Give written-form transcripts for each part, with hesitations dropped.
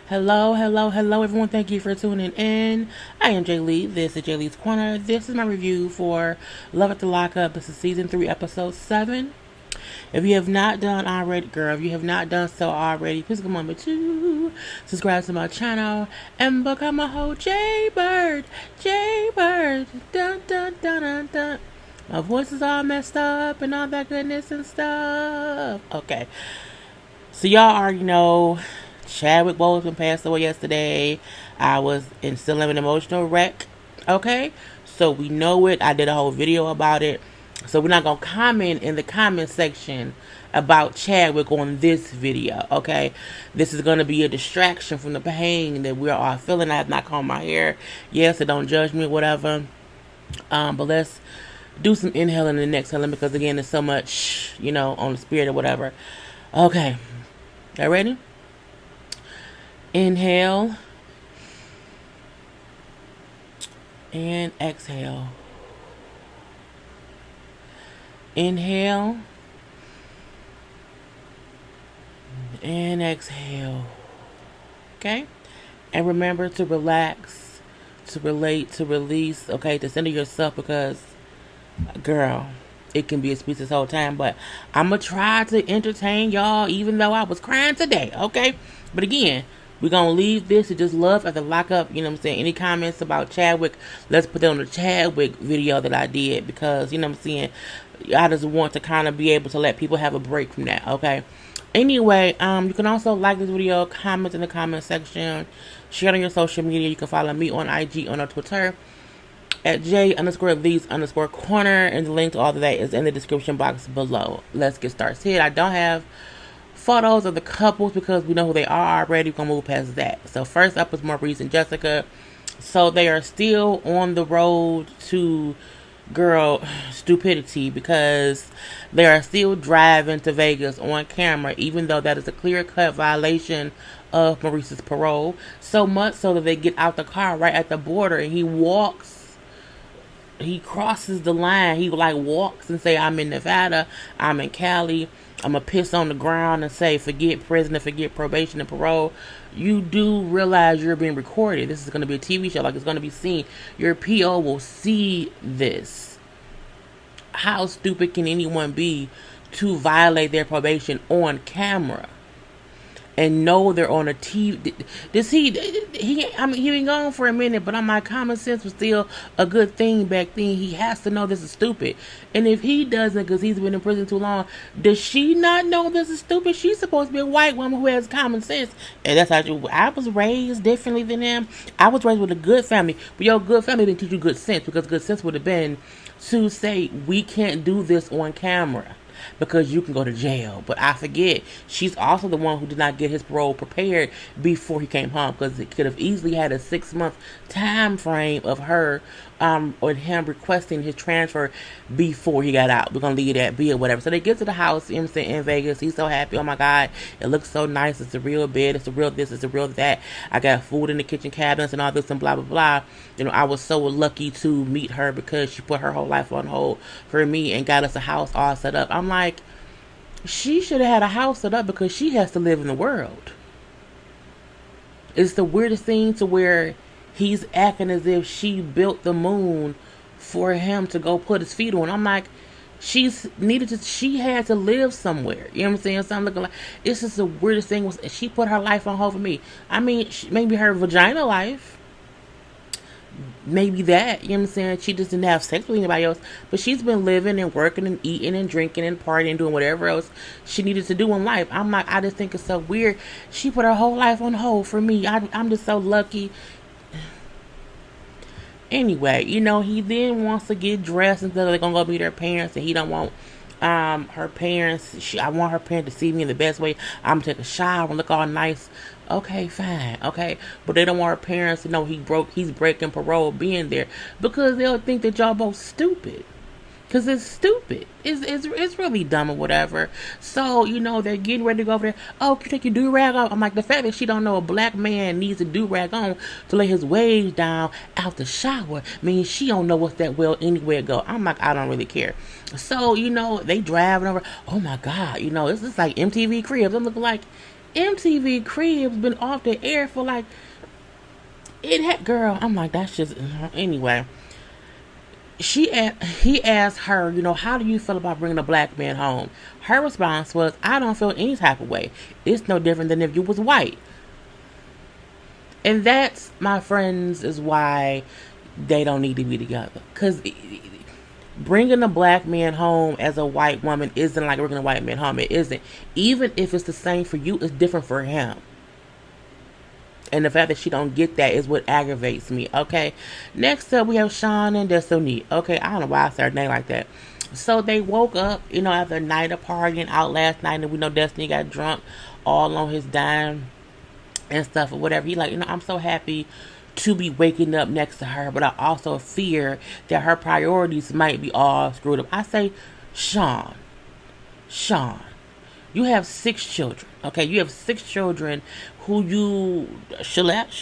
Hello, hello, hello, everyone. Thank you for tuning in. I am JayLee. This is JLeesCorner. This is my review for Love at the Lockup. This is season 3, episode 7. If you have not done already, girl, if you have not done so already, please come on to subscribe to my channel and become a whole JayBird. JayBird. Dun, dun, dun, dun, dun. My voice is all messed up and all that goodness and stuff. Okay. So y'all already know Chadwick Boseman passed away yesterday. I was still in an emotional wreck. Okay? So we know it. I did a whole video about it. So we're not going to comment in the comment section about Chadwick on this video. Okay? This is going to be a distraction from the pain that we're all feeling. I have not combed my hair. Yes, so don't judge me, whatever. But let's do some inhaling and exhaling because, again, there's so much, on the spirit or whatever. Okay. Y'all ready? Inhale and exhale. Inhale and exhale. Okay? And remember to relax, to relate, to release, okay? To center yourself because, girl, it can be a speech this whole time, but I'm going to try to entertain y'all even though I was crying today, okay? But again, we're going to leave this to just love at the lockup, you know what I'm saying? Any comments about Chadwick, let's put that on the Chadwick video that I did because, you know what I'm saying, I just want to kind of be able to let people have a break from that, okay? Anyway, you can also like this video, comment in the comment section, share it on your social media. You can follow me on IG, on Twitter, at J_Lees_Corner, and the link to all of that is in the description box below. Let's get started. Here, I don't have photos of the couples because we know who they are already. We're going to move past that. So first up is Maurice and Jessica. So they are still on the road to, girl, stupidity because they are still driving to Vegas on camera, even though that is a clear-cut violation of Maurice's parole. So much so that they get out the car right at the border and he crosses the line. He walks and say, I'm in Nevada, I'm in Cali, I'm going to piss on the ground and say, forget prison and forget probation and parole. You do realize you're being recorded. This is going to be a TV show. It's going to be seen. Your PO will see this. How stupid can anyone be to violate their probation on camera? And know they're on a TV. He been gone for a minute, but my common sense was still a good thing back then. He has to know this is stupid. And if he doesn't, because he's been in prison too long, does she not know this is stupid? She's supposed to be a white woman who has common sense. And that's how I was raised differently than him. I was raised with a good family. But your good family didn't teach you good sense, because good sense would have been to say, we can't do this on camera, because you can go to jail. But I forget, she's also the one who did not get his parole prepared before he came home, because it could have easily had a 6-month time frame of her or him requesting his transfer before he got out. We're gonna leave that be or whatever. So they get to the house, in Vegas. He's so happy. Oh my God, it looks so nice. It's a real bed, it's a real this, it's a real that. I got food in the kitchen cabinets and all this and blah blah blah. I was so lucky to meet her because she put her whole life on hold for me and got us a house all set up. I'm like, she should have had a house set up because she has to live in the world. It's the weirdest thing to where he's acting as if she built the moon for him to go put his feet on. I'm like, she had to live somewhere. You know what I'm saying? So I'm looking like, it's just the weirdest thing was she put her life on hold for me. I mean, maybe her vagina life. Maybe that, you know what I'm saying? She just didn't have sex with anybody else. But she's been living and working and eating and drinking and partying and doing whatever else she needed to do in life. I'm like, I just think it's so weird. She put her whole life on hold for me. I'm just so lucky. Anyway, he then wants to get dressed and they're going to go meet her parents. And he don't want her parents. I want her parents to see me in the best way. I'm going to take a shower and look all nice. Okay, fine. Okay. But they don't want her parents to know he's breaking parole being there, because they'll think that y'all both stupid. Because it's stupid. It's really dumb or whatever. So, they're getting ready to go over there. Oh, can you take your do-rag off? I'm like, the fact that she don't know a black man needs a do-rag on to lay his waves down out the shower means she don't know what's that well anywhere to go. I'm like, I don't really care. So, they driving over. Oh, my God. This is like MTV Cribs. I'm looking like, MTV Cribs been off the air for like it had girl. I'm like that's just anyway. He asked her, how do you feel about bringing a black man home? Her response was, I don't feel any type of way. It's no different than if you was white. And that's, my friends, is why they don't need to be together. Because bringing a black man home as a white woman isn't like bringing a white man home. It isn't. Even if it's the same for you, it's different for him. And the fact that she don't get that is what aggravates me, okay? Next up, we have Sean and Destiny. Okay, I don't know why I started name like that. So they woke up, after a night of partying out last night, and we know Destiny got drunk all on his dime and stuff or whatever. He like, I'm so happy to be waking up next to her, but I also fear that her priorities might be all screwed up. I say, Sean, you have 6 children, okay? You have 6 children who you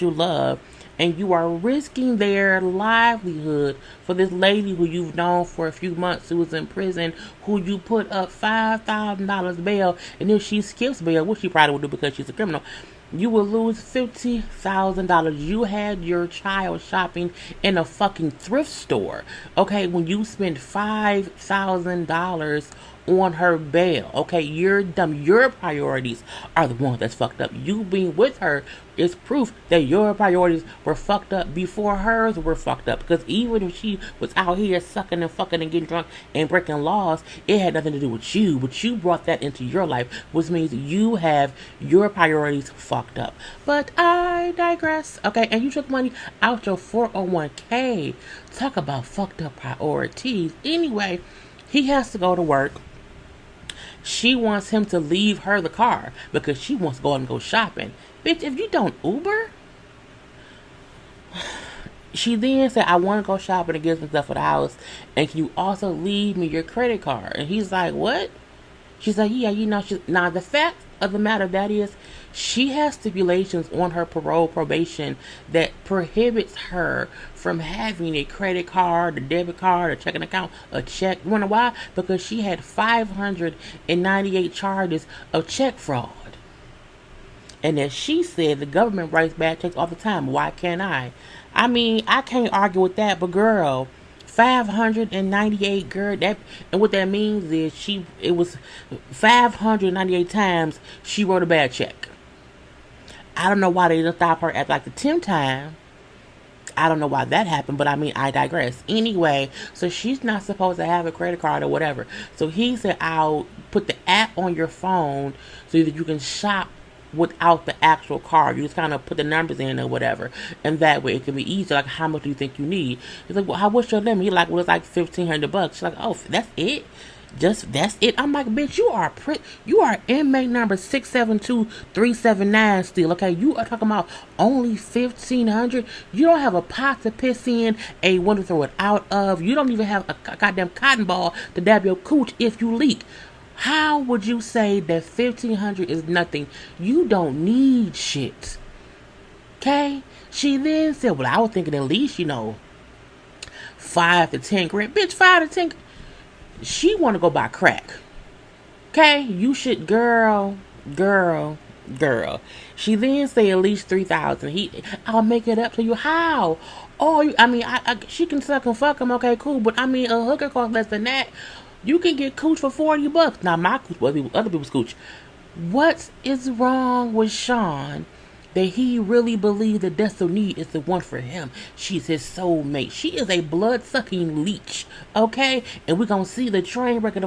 love, and you are risking their livelihood for this lady who you've known for a few months who was in prison, who you put up $5,000 bail, and if she skips bail, which she probably would do because she's a criminal, you will lose $50,000. You had your child shopping in a fucking thrift store, okay? When you spend $5,000 on her bail, okay? You're dumb. Your priorities are the ones that's fucked up. You being with her is proof that your priorities were fucked up before hers were fucked up. Because even if she was out here sucking and fucking and getting drunk and breaking laws, it had nothing to do with you. But you brought that into your life, which means you have your priorities fucked up. But I digress, okay? And you took money out your 401k. Talk about fucked up priorities. Anyway, he has to go to work. She wants him to leave her the car because she wants to go out and go shopping. Bitch, if you don't Uber. She then said, I want to go shopping and get some stuff for the house. And can you also leave me your credit card? And he's like, what? She's like, yeah, now the fact of the matter that is, she has stipulations on her probation that prohibits her from having a credit card, a debit card, a checking account, a check. You wonder why? Because she had 598 charges of check fraud. And as she said, the government writes bad checks all the time. Why can't I? I mean, I can't argue with that, but girl, 598, girl, that, and what that means is it was 598 times she wrote a bad check. I don't know why they didn't stop her at like the 10th time. I don't know why that happened, but I mean, I digress. Anyway, so she's not supposed to have a credit card or whatever. So he said, I'll put the app on your phone so that you can shop without the actual card. You just kind of put the numbers in or whatever, and that way it can be easy. Like, how much do you think you need? He's like, well, what's your limit? He's like, well, it's like $1,500. She's like, oh, that's it? That's it? I'm like, bitch, you are inmate number 672379 still, okay? You are talking about only $1,500. You don't have a pot to piss in, a one to throw it out of. You don't even have a goddamn cotton ball to dab your cooch if you leak. How would you say that $1,500 is nothing? You don't need shit. Okay? She then said, well, I was thinking at least, 5 to 10 grand. Bitch, 5 to 10. She want to go buy crack. Okay? You should, girl. She then said at least 3,000. I'll make it up to you. How? Oh, she can suck and fuck him. Okay, cool. But a hooker costs less than that. You can get cooch for $40. Now my cooch, other people's cooch. What is wrong with Sean that he really believes that Destiny is the one for him? She's his soulmate. She is a blood-sucking leech, okay? And we're gonna see the train wreck of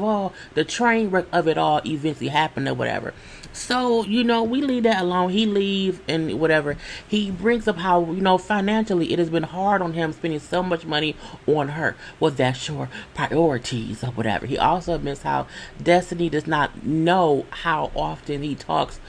it all eventually happen or whatever. So, we leave that alone. He leaves and whatever. He brings up how, financially it has been hard on him spending so much money on her. Well, that's your priorities or whatever. He also admits how Destiny does not know how often he talks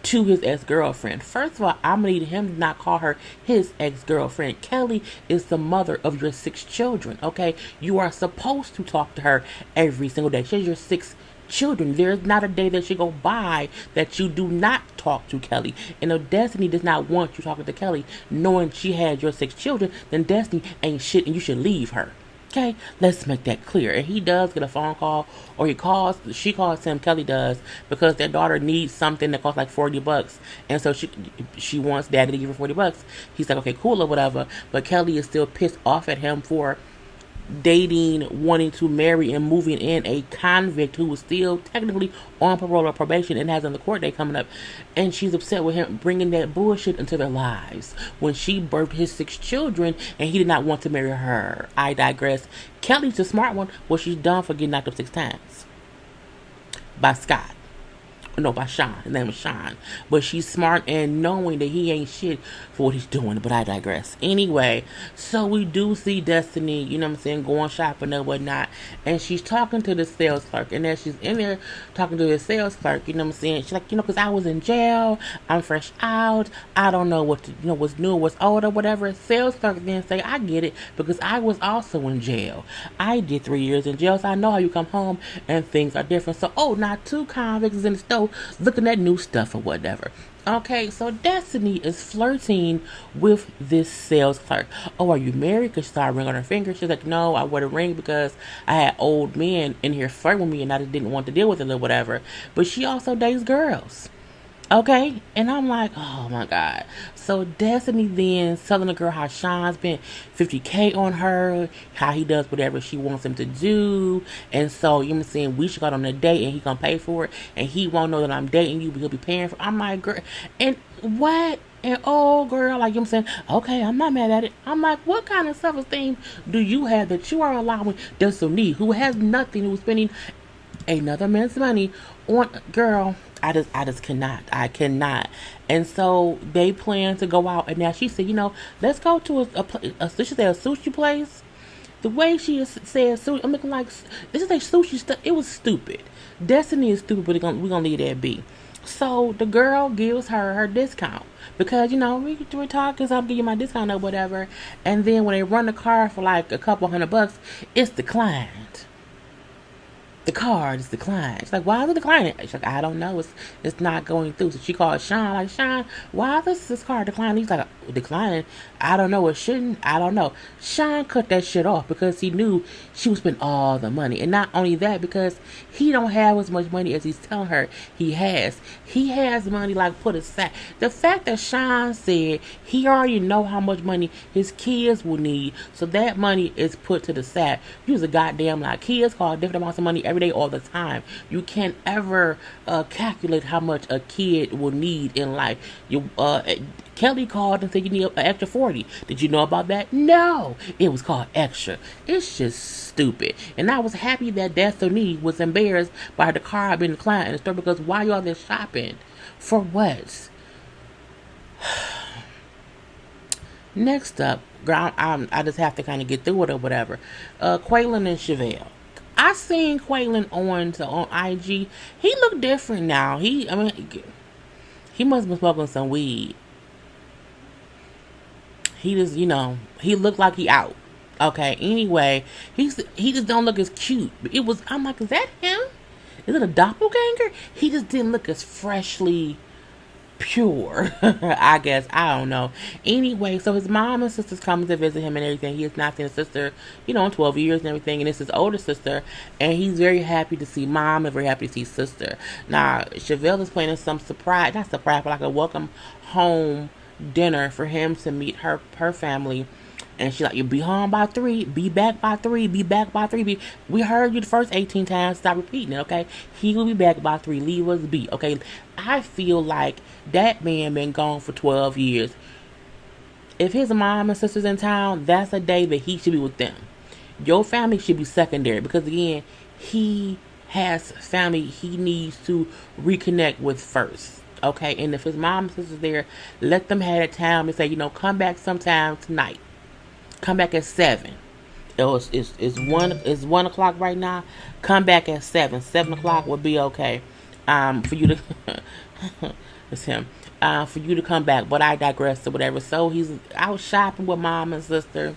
to his ex-girlfriend. First of all, I'm gonna need him to not call her his ex-girlfriend. Kelly is the mother of your 6 children, okay? You are supposed to talk to her every single day. She has your 6 children. There's not a day that should go by that you do not talk to Kelly. And if Destiny does not want you talking to Kelly, knowing she has your 6 children, then Destiny ain't shit and you should leave her. Okay, let's make that clear. And he does get a phone call, or she calls him, Kelly does, because their daughter needs something that costs like $40, and so she wants daddy to give her $40. He's like, okay, cool or whatever. But Kelly is still pissed off at him for dating, wanting to marry, and moving in a convict who was still technically on parole or probation and has another court date coming up. And she's upset with him bringing that bullshit into their lives when she birthed his 6 children and he did not want to marry her. I digress. Kelly's the smart one. Well, she's done for getting knocked up 6 times by Scott. No, by Sean. His name is Sean. But she's smart and knowing that he ain't shit for what he's doing. But I digress. Anyway, so we do see Destiny, you know what I'm saying, going shopping and whatnot. And she's talking to the sales clerk. And as she's in there talking to the sales clerk, you know what I'm saying, she's like, because I was in jail. I'm fresh out. I don't know what to, what's new, what's old or whatever. Sales clerk then say, I get it, because I was also in jail. I did 3 years in jail, so I know how you come home and things are different. So, now 2 convicts is in the store looking at new stuff or whatever. Okay, so Destiny is flirting with this sales clerk. Are you married? Because she started ring on her finger. She's like, no, I wore a ring because I had old men in here flirting with me and I just didn't want to deal with it or whatever. But she also dates girls. Okay, and I'm like, oh my God. So Destiny then telling the girl how Sean spent $50K on her, how he does whatever she wants him to do. And so, you know what I'm saying, we should go on a date and he gonna pay for it. And he won't know that I'm dating you, but he'll be paying for it. I'm like, girl, and what? And girl, like, you know what I'm saying, okay, I'm not mad at it. I'm like, what kind of self-esteem do you have that you are allowing Destiny, who has nothing, who's spending another man's money on, girl? I just cannot. I cannot. And so they plan to go out. And now she said, let's go to she said a sushi place. The way she said sushi, I'm looking like, this is a sushi stuff. It was stupid. Destiny is stupid, but we're going to leave that be. So the girl gives her discount. Because, we're talking, so I'll give you my discount or whatever. And then when they run the car for like a couple $100, it's declined. The card is declined. She's like, why is it declining? She's like, I don't know. It's not going through. So she called Sean, like, Sean, why is this card declining? He's like, declining? I don't know. It shouldn't. I don't know. Sean cut that shit off because he knew she would spend all the money. And not only that, because he don't have as much money as he's telling her he has. He has money like put aside. The fact that Sean said he already know how much money his kids will need, so that money is put to the side. Use a goddamn lot. Kids call different amounts of money every day, all the time. You can't ever calculate how much a kid will need in life. Kelly called and said you need an extra 40. Did you know about that? No, it was called extra. It's just stupid. And I was happy that Destiny was embarrassed by the car being declined in the store, because why y'all there shopping? For what? Next up, girl, I just have to kind of get through it or whatever. Quaylon and Chevelle. I seen Quaylon on IG. He looked different now. He must have been smoking some weed. He just, he looked like he out. Okay, anyway, he just don't look as cute. I'm like, is that him? Is it a doppelganger? He just didn't look as freshly pure, I guess. I don't know. Anyway, so his mom and sisters come to visit him and everything. He has not seen his sister, in 12 years and everything. And it's his older sister. And he's very happy to see mom and very happy to see sister. Now, Chevelle is planning some surprise, not surprise, but like a welcome home dinner for him to meet her family. And she's like, you'll be home by 3, be back by 3, be back by 3. We heard you the first 18 times, stop repeating it, okay? He will be back by 3, leave us be, okay? I feel like that man been gone for 12 years. If his mom and sisters in town, that's a day that he should be with them. Your family should be secondary, because again, he has family he needs to reconnect with first, okay? And if his mom and sisters there, let them have that time and say, come back sometime tonight. Come back at 7. It's 1 o'clock right now. Come back at 7. 7 o'clock would be okay. For you to it's him. For you to come back. But I digress or whatever. So he's out shopping with mom and sister.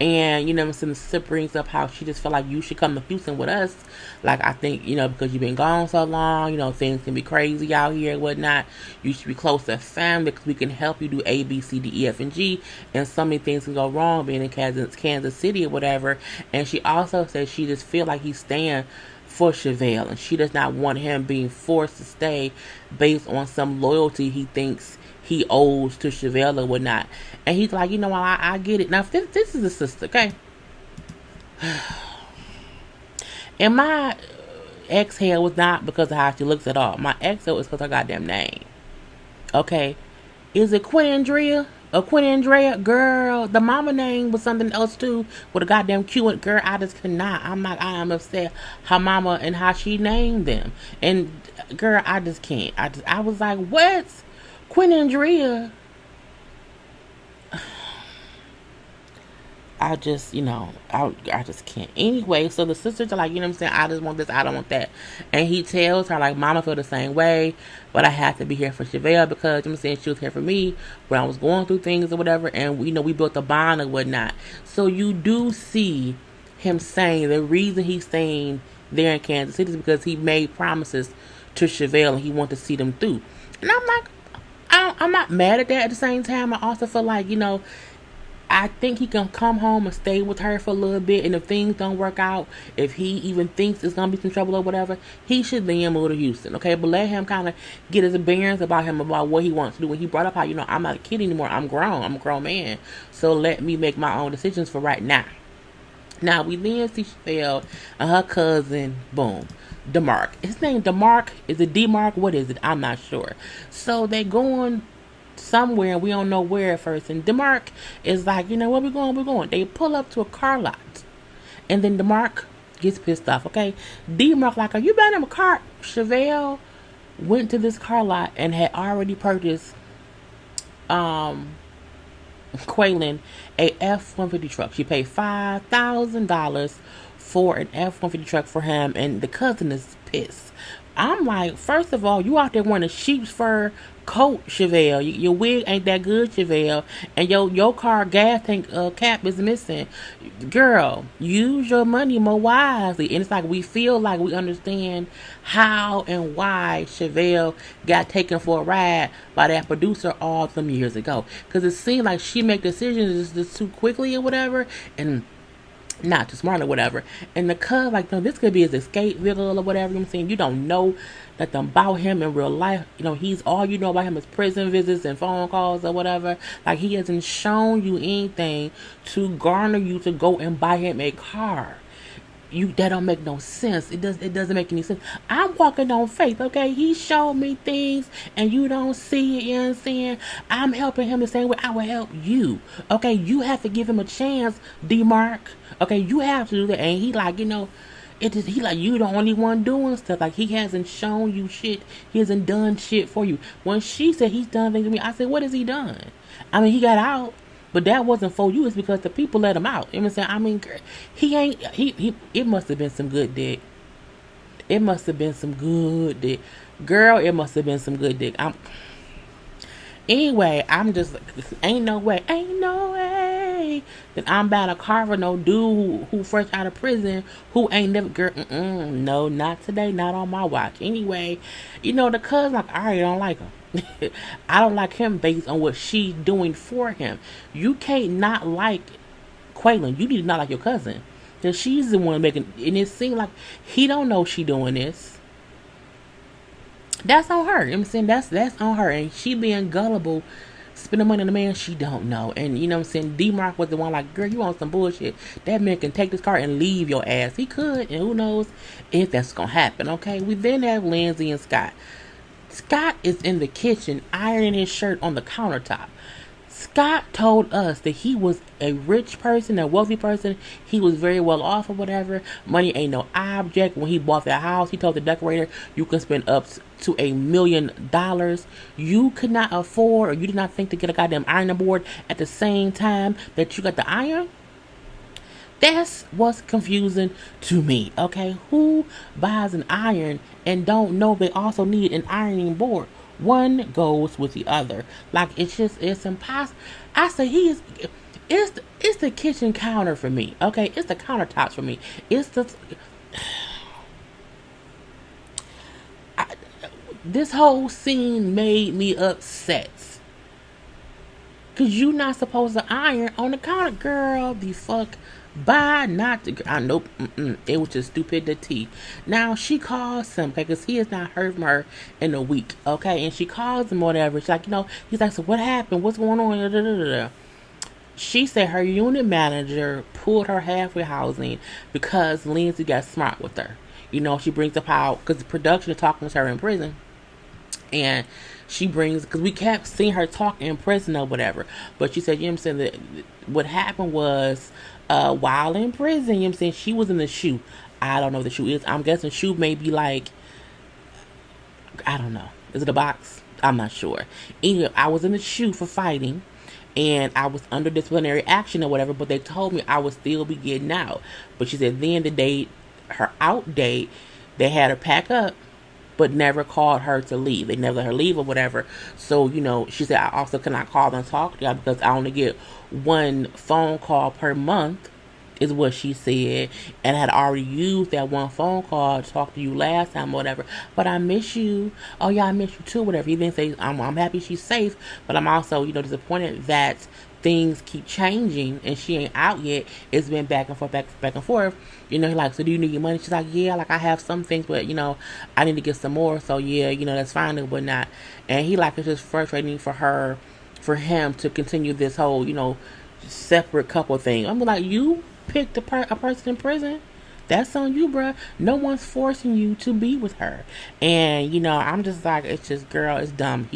And, the sister brings up how she just felt like you should come to Houston with us. Like, I think, because you've been gone so long, things can be crazy out here and whatnot. You should be close to family because we can help you do A, B, C, D, E, F, and G. And so many things can go wrong being in Kansas City or whatever. And she also said she just feel like he's staying for Chevelle, and she does not want him being forced to stay based on some loyalty he thinks he owes to Chevelle or whatnot. And he's like, I get it. Now, this is a sister, okay? And my exhale was not because of how she looks at all. My exhale is because of her goddamn name. Okay? Is it Quindria? Quindria? Girl, the mama name was something else too. With a goddamn Q. Girl, I just cannot. I am upset. Her mama and how she named them. And girl, I just can't. I was like, what? Quindria? I just, I just can't. Anyway, so the sisters are like, I just want this, I don't want that. And he tells her, like, mama feel the same way, but I have to be here for Chevelle because, she was here for me when I was going through things or whatever, and, we built a bond or whatnot. So you do see him saying the reason he's staying there in Kansas City is because he made promises to Chevelle and he wanted to see them through. And I'm like, I'm not mad at that. At the same time, I also feel like, I think he can come home and stay with her for a little bit, and if things don't work out, if he even thinks it's going to be some trouble or whatever, he should then move to Houston, okay? But let him kind of get his bearings about what he wants to do. When he brought up how, I'm not a kid anymore, I'm grown, I'm a grown man, so let me make my own decisions for right now. Now, we then see Chevelle and her cousin, boom, DeMarc. His name DeMarc, is it DeMarc? What is it? I'm not sure. So they going somewhere, we don't know where at first, and DeMarc is like, where we going? They pull up to a car lot, and then DeMarc gets pissed off, okay? DeMarc like, are you buying him a car? Chevelle went to this car lot and had already purchased Quaylen a F-150 truck. She paid $5,000 for an F-150 truck for him, and the cousin is pissed. I'm like, first of all, you out there wearing a sheep's fur coat, Chevelle. Your wig ain't that good, Chevelle. And your car gas tank cap is missing. Girl, use your money more wisely. And it's like we feel like we understand how and why Chevelle got taken for a ride by that producer all some years ago. Because it seemed like she make decisions just too quickly or whatever. And not too smart or whatever. And the cuz like, no, this could be his escape vehicle or whatever. You don't know nothing about him in real life. He's all you know about him is prison visits and phone calls or whatever. Like, he hasn't shown you anything to garner you to go and buy him a car. That don't make no sense. It doesn't make any sense. I'm walking on faith, okay? He showed me things and you don't see it, you know what I'm saying? I'm helping him the same way I would help you. Okay, you have to give him a chance, DeMarc. Okay, you have to do that. And he like, he like, you the only one doing stuff. Like, he hasn't shown you shit. He hasn't done shit for you. When she said he's done things to me, I said, what has he done? I mean, he got out. But that wasn't for you. It's because the people let him out. You know what I'm saying? I mean, it must have been some good dick. It must have been some good dick. Girl, it must have been some good dick. Anyway, I'm just, ain't no way that I'm about to carve no dude who fresh out of prison who ain't never, girl, no, not today, not on my watch. Anyway, the cuz like, I already don't like him. I don't like him based on what she's doing for him. You can't not like Quaylen. You need to not like your cousin. Because she's the one making, and it seems like he don't know she doing this. That's on her. You know what I'm saying? That's on her. And she being gullible, spending money on a man she don't know. And you know what I'm saying? DeMarc was the one like, girl, you on some bullshit. That man can take this car and leave your ass. He could, and who knows if that's gonna happen, okay? We then have Lindsey and Scott. Scott is in the kitchen ironing his shirt on the countertop. Scott told us that he was a rich person, a wealthy person. He was very well off or whatever. Money ain't no object. When he bought that house, he told the decorator, you can spend up to $1 million. You could not afford, or you did not think to get a goddamn ironing board at the same time that you got the iron. That's what's confusing to me, okay? Who buys an iron and don't know they also need an ironing board? One goes with the other. Like, it's impossible. I say It's the kitchen counter for me. Okay, it's the countertops for me. It's the I, this whole scene made me upset. Cause you not supposed to iron on the counter, girl. The fuck, by not the. I nope. It was just stupidity. Now she calls him, okay, cause he has not heard from her in a week, okay, and she calls him whatever. She's like, he's like, so what happened? What's going on? Da, da, da, da. She said her unit manager pulled her halfway housing because Lindsey got smart with her. She brings up how because the production is talking to her in prison. And she brings, because we kept seeing her talk in prison or whatever. But she said, I'm saying, that what happened was, while in prison, I'm saying, she was in the shoe. I don't know what the shoe is. I'm guessing shoe may be like, I don't know. Is it a box? I'm not sure. Anyway, I was in the shoe for fighting. And I was under disciplinary action or whatever. But they told me I would still be getting out. But she said then the date, her out date, they had her pack up, but never called her to leave. They never let her leave or whatever. So, she said, I also cannot call and talk to y'all because I only get one phone call per month, is what she said. And I had already used that one phone call to talk to you last time or whatever. But I miss you. Oh, yeah, I miss you too, whatever. He didn't say, I'm happy she's safe, but I'm also, disappointed that things keep changing and she ain't out yet. It's been back and forth, back and forth. Like, so do you need your money? She's like, yeah, like I have some things, but I need to get some more. So yeah, that's fine and whatnot. And he like, it's just frustrating for him to continue this whole, separate couple thing. I'm like, you picked a person in prison. That's on you, bruh. No one's forcing you to be with her. And I'm just like, it's just, girl, it's dumb.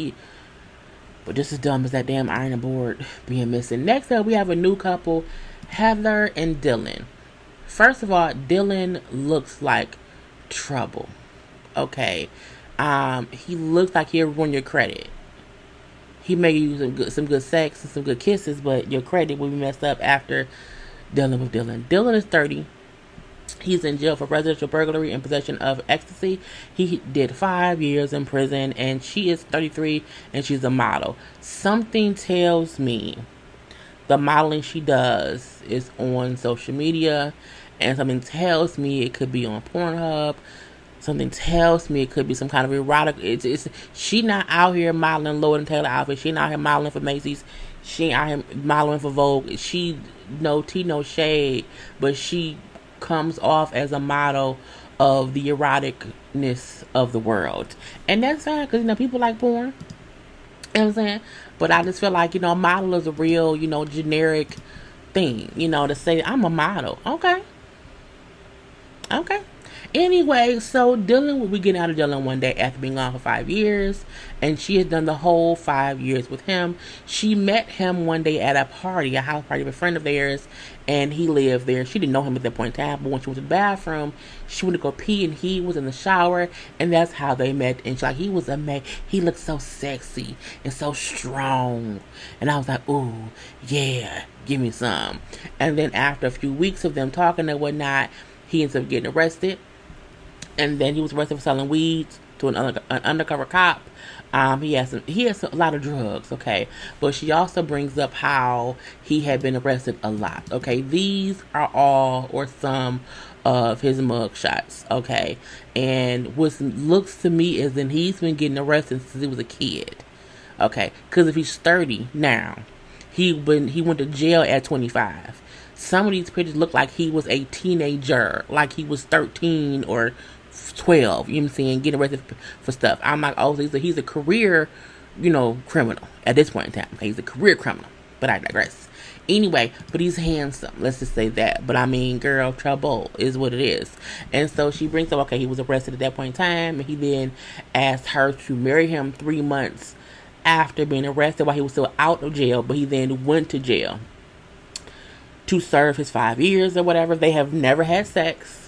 But just as dumb as that damn ironing board being missing. Next up, we have a new couple, Heather and Dylan. First of all, Dylan looks like trouble. Okay. He looks like he'll ruin your credit. He may use some good sex and some good kisses, but your credit will be messed up after dealing with Dylan. Dylan is 30. He's in jail for residential burglary and possession of ecstasy. He did 5 years in prison, and she is 33, and she's a model. Something tells me the modeling she does is on social media, and something tells me it could be on Pornhub. Something tells me it could be some kind of erotic. She not out here modeling Lord and Taylor outfits. She not out here modeling for Macy's. She ain't out here modeling for Vogue. She no tea, no shade, but she comes off as a model of the eroticness of the world, and that's fine because people like porn. You know what I'm saying? But I just feel like model is a real generic thing. To say I'm a model. Okay. Anyway, so Dylan will be getting out of Dylan one day after being gone for 5 years, and she has done the whole 5 years with him. She met him one day at a house party of a friend of theirs, and he lived there. She didn't know him at that point in time, but when she went to the bathroom, she went to go pee, and he was in the shower, and that's how they met. And he was amazing. He looked so sexy and so strong, and I was like, ooh, yeah, give me some. And then after a few weeks of them talking and whatnot, he ends up getting arrested. And then he was arrested for selling weed to an undercover cop. He has a lot of drugs, okay? But she also brings up how he had been arrested a lot, okay? These are all or some of his mug shots, okay? And what looks to me is that he's been getting arrested since he was a kid, okay? Because if he's 30 now, he went to jail at 25. Some of these pictures look like he was a teenager, like he was 13 or 12, you know what I'm saying, getting arrested for stuff. I'm like, oh, he's a career, criminal at this point in time. He's a career criminal, but I digress. Anyway, but he's handsome, let's just say that. But I mean, girl, trouble is what it is. And so she brings up, okay, he was arrested at that point in time, and he then asked her to marry him 3 months after being arrested while he was still out of jail, but he then went to jail to serve his 5 years or whatever. They have never had sex.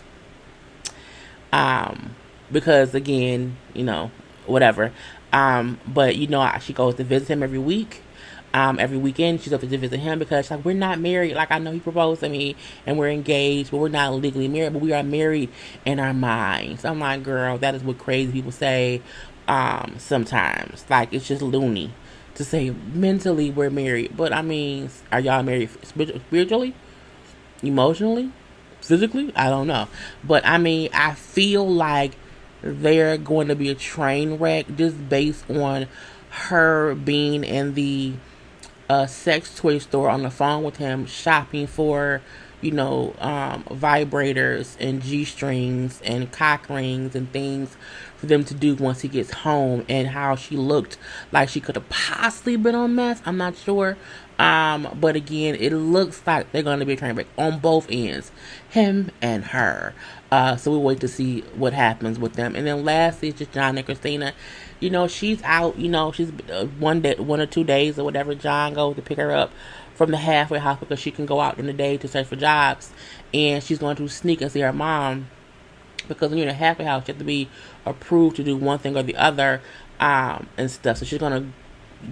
Because again, whatever. But she goes to visit him every week. Every weekend she's up to visit him because she's like, we're not married. Like, I know he proposed to me and we're engaged, but we're not legally married, but we are married in our minds. I'm like, girl, that is what crazy people say. Sometimes, like, it's just loony to say mentally we're married. But I mean, are y'all married spiritually, emotionally, physically? I don't know. But I mean, I feel like they're going to be a train wreck just based on her being in the sex toy store on the phone with him shopping for, vibrators and G-strings and cock rings and things for them to do once he gets home, and how she looked like she could have possibly been on meth. I'm not sure. But again, it looks like they're going to be a train wreck on both ends, him and her. So we'll wait to see what happens with them. And then lastly, it's just John and Christina. She's out. She's 1 or 2 days or whatever. John goes to pick her up from the halfway house because she can go out in the day to search for jobs, and she's going to sneak and see her mom, because when you're in a halfway house, you have to be approved to do one thing or the other, and stuff. So she's going to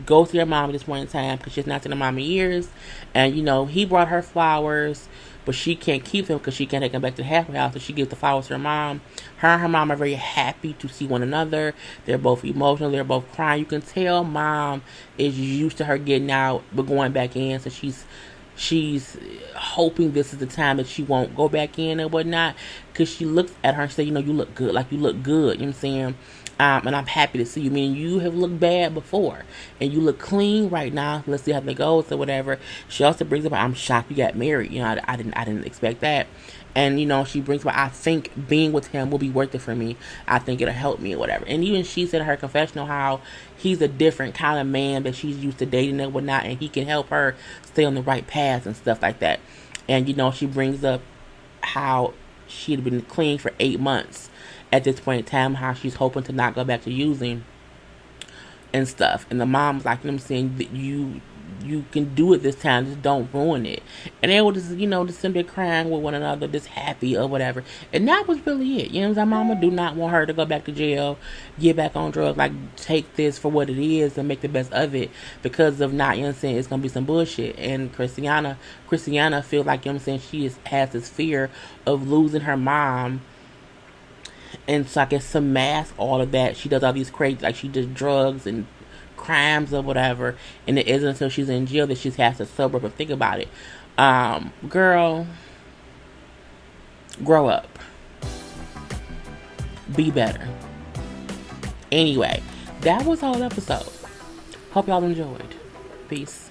go see her mom at this point in time because she's not seen her mom in years. And he brought her flowers, but she can't keep them because she can't take them back to the halfway house. So she gives the flowers to her mom. Her and her mom are very happy to see one another. They're both emotional. They're both crying. You can tell mom is used to her getting out but going back in. So she's hoping this is the time that she won't go back in and whatnot, because she looks at her and says, you look good. Like, you look good. You know what I'm saying? And I'm happy to see you. Meaning you have looked bad before, and you look clean right now. Let's see how that goes or whatever. She also brings up, I'm shocked you got married. I didn't expect that. And she brings up, I think being with him will be worth it for me. I think it'll help me or whatever. And even she said in her confessional how he's a different kind of man that she's used to dating and whatnot, and he can help her stay on the right path and stuff like that. And she brings up how she'd been clean for 8 months at this point in time, how she's hoping to not go back to using and stuff. And the mom's like, I'm saying that you can do it this time, just don't ruin it. And they were just, just simply crying with one another, just happy or whatever. And that was really it. Mama do not want her to go back to jail, get back on drugs, like take this for what it is and make the best of it, because of not, it's gonna be some bullshit. And Christiana feels like, she has this fear of losing her mom. And so I guess to mask all of that, she does all these crazy, like she does drugs and crimes or whatever. And it isn't until she's in jail that she has to sober up and think about it. Girl, grow up. Be better. Anyway, that was our episode. Hope y'all enjoyed. Peace.